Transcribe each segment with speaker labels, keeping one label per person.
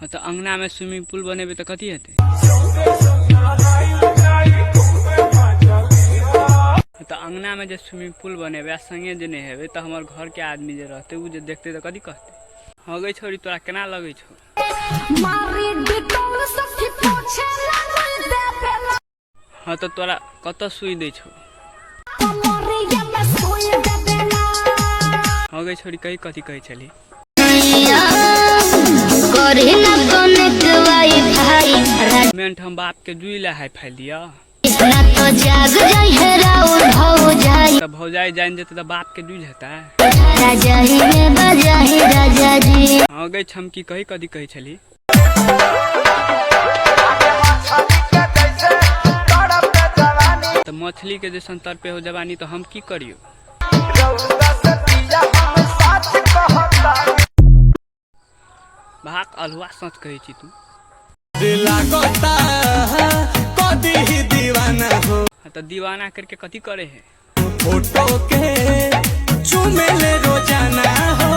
Speaker 1: तो अंगना में स्विमिंग पूल बनेबे तो कथी हेतै? तो अंगना में जो स्विमिंग पूल बनेबे संगे जे नहीं हेबे तो हमार घर के आदमी जे रहते उ जे देखते तो कथी कहते? हाँ गई छोरी तोरा केना लगे छो? हाँ तो तोरा कत सुई दे छो? हाँ गई छोरी कही कथी कही चली? मेंट हम बाप के जुइला है फैलिया तो भौजाई जान जेते तो बाप के जुझ हेता। हाँ गई छमकी कही कथी कही चली? तो मछली के जैसन तर पे हो जवानी तो हम की करियो? भाग अलहुआ सच कही छी तू। तो दीवाना करके कथी करे है?
Speaker 2: फोटो के चूमे ले रोजाना हो।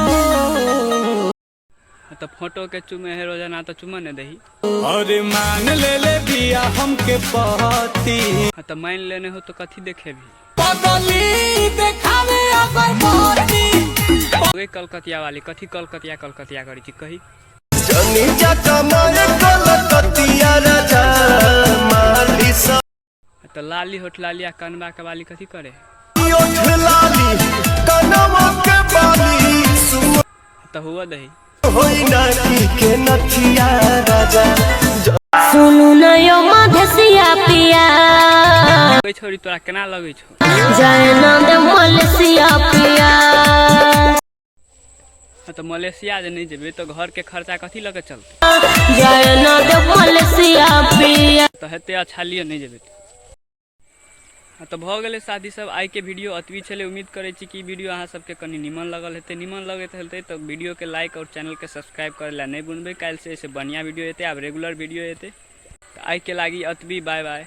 Speaker 1: तो फोटो के चूमे है रोजाना तो चुमा ने दही।
Speaker 2: अरे मान ले बिया हमके पहती।
Speaker 1: तो मान लेने हो तो कथी देखे भी?
Speaker 2: पगली देखावे अगर पहती।
Speaker 1: कलकतिया वाली कथी कलकतिया कलकतिया करी थी कही? तो लाली होठ लालिया कनबा के वाली कथी करे? तो हुआ दही
Speaker 3: सुनु नयो मधेसिया पिया
Speaker 1: छोरी तोरा केना लगे छो?
Speaker 3: मलेशिया पिया।
Speaker 1: तो मलेशिया जे नहीं जेबे तो घर के खर्चा कथी लगे चलते?
Speaker 3: मलेशिया पिया।
Speaker 1: तो हेते अच्छा लिए नहीं जेबे। तो भ गेले शादी सब आई के वीडियो अतवी छले। उम्मीद करे छी कि वीडियो अहाँ सबके कनी निमन लगल हेते। निमन लगत हेते तो वीडियो के लाइक और चैनल के सब्सक्राइब करे ला नहीं भूलबे। काल से ऐसे बढ़िया वीडियो हेते, अब रेगुलर वीडियो हेते। तो आई के लागी अतवी बाय बाय।